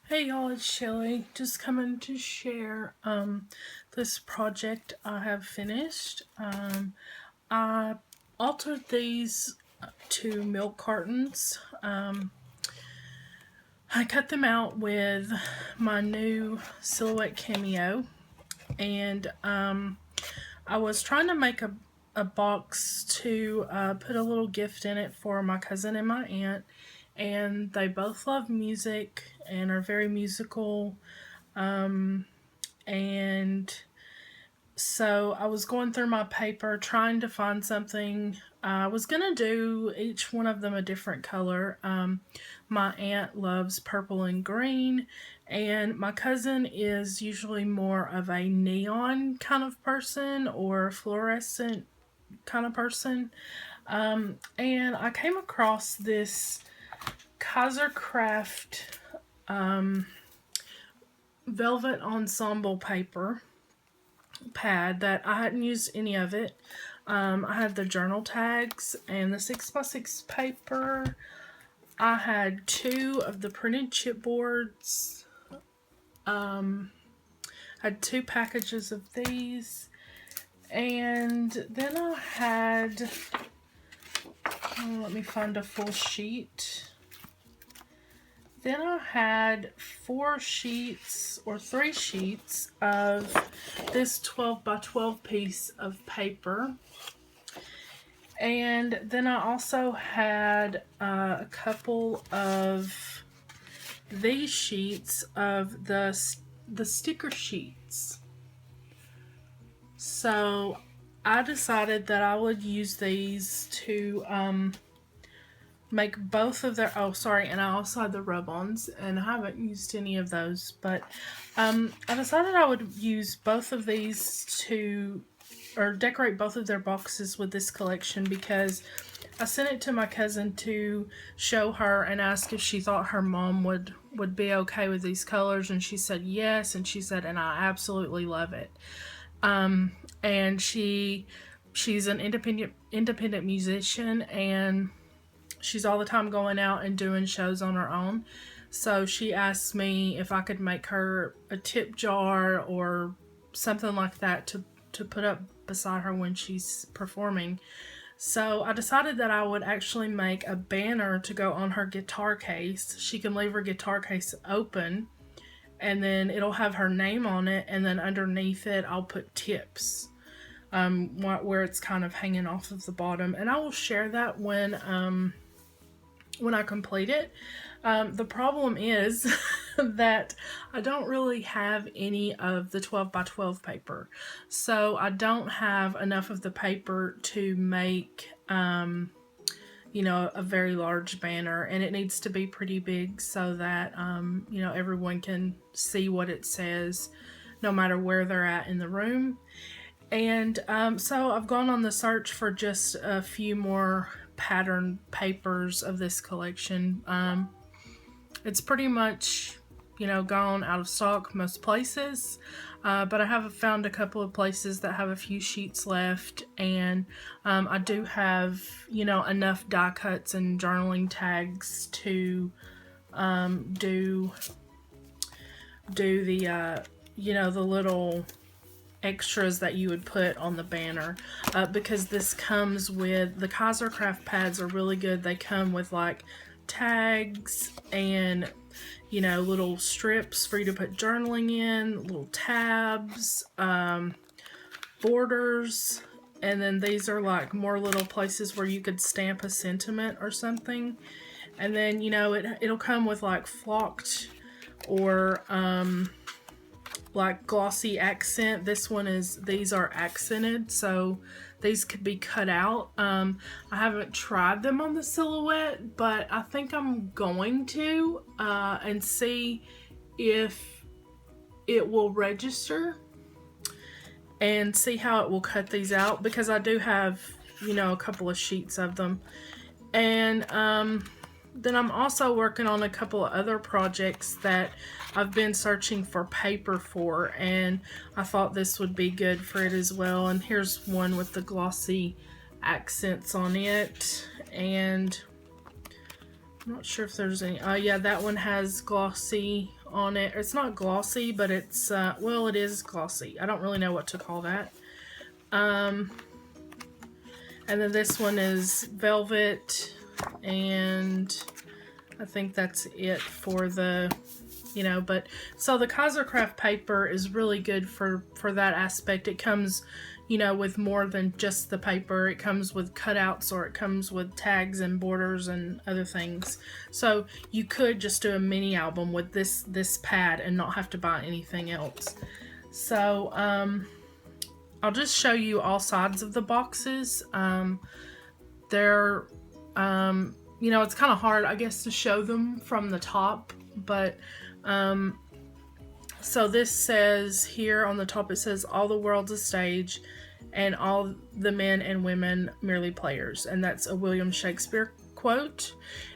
Hey y'all, it's Shelly. Just coming to share this project I have finished. I altered these to milk cartons. I cut them out with my new silhouette cameo, and I was trying to make a box to put a little gift in it for my cousin and my aunt, and they both love music and are very musical. And so I was going through my paper trying to find something. I was gonna do each one of them a different color. My aunt loves purple and green, and my cousin is usually more of a neon kind of person or fluorescent kind of person. And I came across this Kaiser Craft velvet ensemble paper pad that I hadn't used any of it. I had the journal tags and the 6x6 paper. I had 2 of the printed chipboards. Had 2 packages of these, and then I had, let me find a full sheet. Then I had 4 sheets or 3 sheets of this 12 by 12 piece of paper. And then I also had a couple of these sheets of the sticker sheets. So I decided that I would use these to make both of their, and I also had the rub-ons, and I haven't used any of those, but I decided I would use both of these to, or decorate both of their boxes with this collection, because I sent it to my cousin to show her and ask if she thought her mom would be okay with these colors, and she said yes, and she said, and I absolutely love it. And she's an independent musician, and she's all the time going out and doing shows on her own. So she asked me if I could make her a tip jar or something like that to put up beside her when she's performing. So I decided that I would actually make a banner to go on her guitar case. She can leave her guitar case open, and then it'll have her name on it, and then underneath it I'll put tips, where it's kind of hanging off of the bottom. And I will share that when I complete it. The problem is that I don't really have any of the 12 by 12 paper. So I don't have enough of the paper to make, a very large banner. And it needs to be pretty big so that, everyone can see what it says no matter where they're at in the room. And so I've gone on the search for just a few more pattern papers of this collection. It's pretty much, gone out of stock most places, but I have found a couple of places that have a few sheets left, and I do have, enough die cuts and journaling tags to do the, the little extras that you would put on the banner, because this comes with, the Kaiser Craft pads are really good. They come with like tags and little strips for you to put journaling in, little tabs, borders, and then these are like more little places where you could stamp a sentiment or something. And then it'll come with like flocked or like glossy accent. These are accented, so these could be cut out. I haven't tried them on the silhouette, but I think I'm going to and see if it will register and see how it will cut these out, because I do have a couple of sheets of them. And then I'm also working on a couple of other projects that I've been searching for paper for, and I thought this would be good for it as well. And here's one with the glossy accents on it, and I'm not sure if there's any. Yeah, that one has glossy on it. It's not glossy, but it's, well, it is glossy. I don't really know what to call that. And then this one is velvet, and I think that's it for the, you know, but so the Kaisercraft paper is really good for that aspect. It comes, you know, with more than just the paper. It comes with cutouts, or it comes with tags and borders and other things. So you could just do a mini album with this pad and not have to buy anything else. So I'll just show you all sides of the boxes. They're you know, it's kind of hard, I guess, to show them from the top, but so this says here on the top, it says all the world's a stage and all the men and women merely players, and that's a William Shakespeare quote.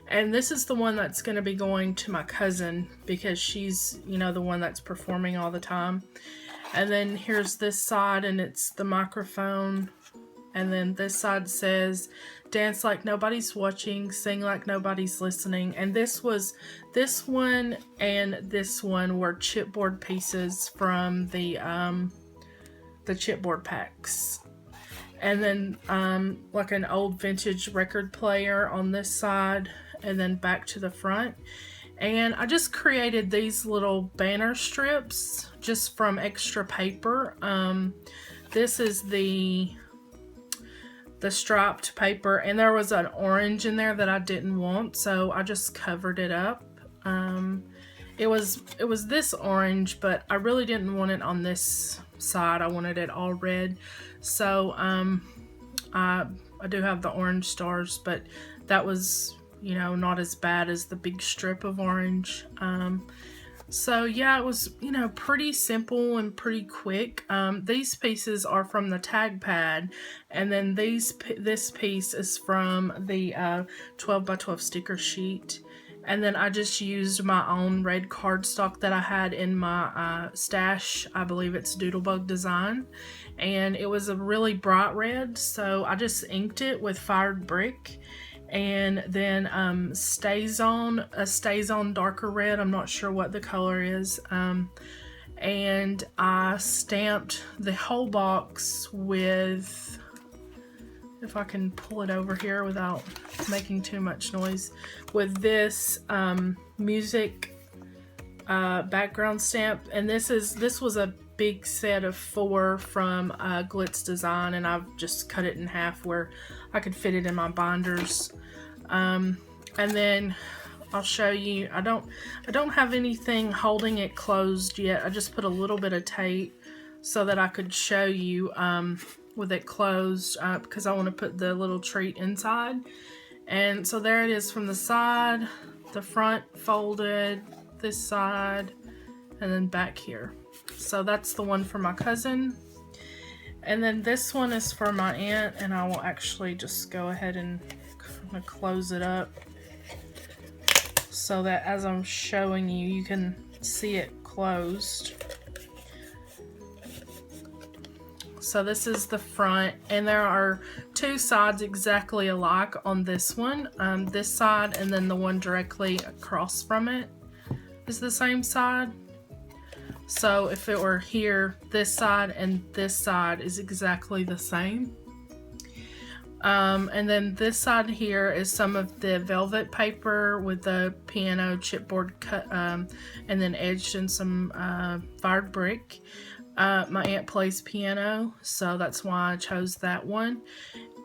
And this is the one that's going to be going to my cousin, because she's, you know, the one that's performing all the time. And then here's this side, and it's the microphone. And then this side says, dance like nobody's watching, sing like nobody's listening. And this one and this one were chipboard pieces from the chipboard packs. And then like an old vintage record player on this side, and then back to the front. And I just created these little banner strips just from extra paper. This is the striped paper, and there was an orange in there that I didn't want, so I just covered it up. It was this orange, but I really didn't want it on this side. I wanted it all red. So I do have the orange stars, but that was, you know, not as bad as the big strip of orange. So yeah, it was, you know, pretty simple and pretty quick. These pieces are from the tag pad, and then this piece is from the 12 by 12 sticker sheet. And then I just used my own red cardstock that I had in my stash. I believe it's Doodlebug Design, and it was a really bright red, so I just inked it with fired brick. And then stays on darker red. I'm not sure what the color is. And I stamped the whole box with, if I can pull it over here without making too much noise, with this music background stamp. And this was a big set of 4 from Glitz Design, and I've just cut it in half where I could fit it in my binders. And then I'll show you, I don't have anything holding it closed yet. I just put a little bit of tape so that I could show you with it closed, because I want to put the little treat inside. And so there it is from the side, the front folded, this side, and then back here. So that's the one for my cousin. And then this one is for my aunt, and I will actually just go ahead and kind of close it up so that as I'm showing you, you can see it closed. So this is the front, and there are 2 sides exactly alike on this one. This side, and then the one directly across from it is the same side. So if it were here, this side and this side is exactly the same. And then this side here is some of the velvet paper with the piano chipboard cut, and then edged in some fired brick. My aunt plays piano, so that's why I chose that one.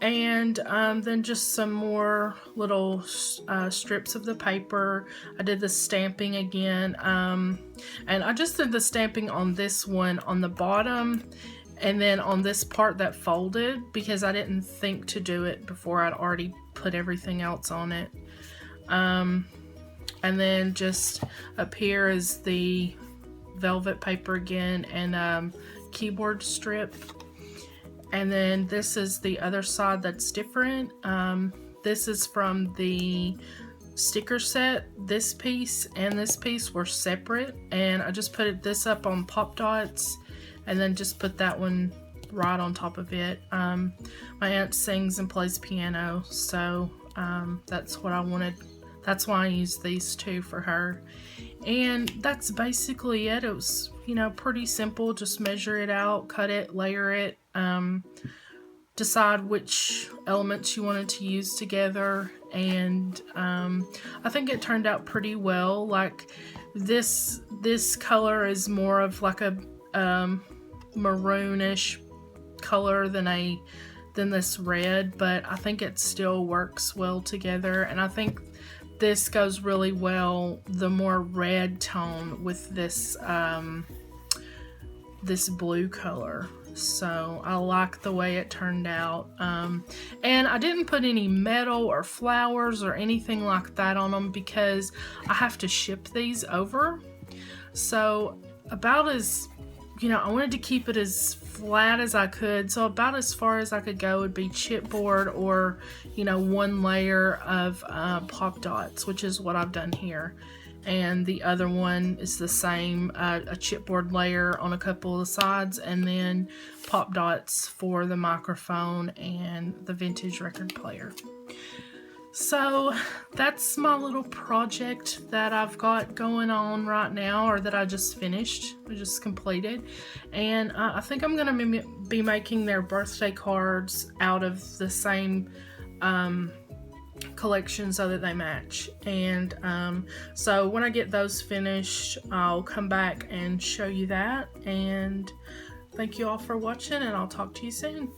And then just some more little strips of the paper. I did the stamping again, and I just did the stamping on this one on the bottom, and then on this part that folded, because I didn't think to do it before I'd already put everything else on it. And then just up here is the velvet paper again, and keyboard strip. And then this is the other side that's different. This is from the sticker set. This piece and this piece were separate, and I just put this up on pop dots, and then just put that one right on top of it. My aunt sings and plays piano, so that's what I wanted. That's why I used these 2 for her. And that's basically it. It was, you know, pretty simple. Just measure it out, cut it, layer it, decide which elements you wanted to use together, and I think it turned out pretty well. Like this color is more of like a maroonish color than this red, but I think it still works well together, and I think this goes really well, the more red tone with this this blue color. So I like the way it turned out. And I didn't put any metal or flowers or anything like that on them because I have to ship these over. So about as, you know, I wanted to keep it as flat as I could. So about as far as I could go would be chipboard or, you know, one layer of pop dots, which is what I've done here. And the other one is the same, a chipboard layer on a couple of the sides, and then pop dots for the microphone and the vintage record player. So that's my little project that I've got going on right now, or that I just finished, I just completed. And I think I'm going to be making their birthday cards out of the same collection so that they match. And so when I get those finished, I'll come back and show you that. And thank you all for watching, and I'll talk to you soon.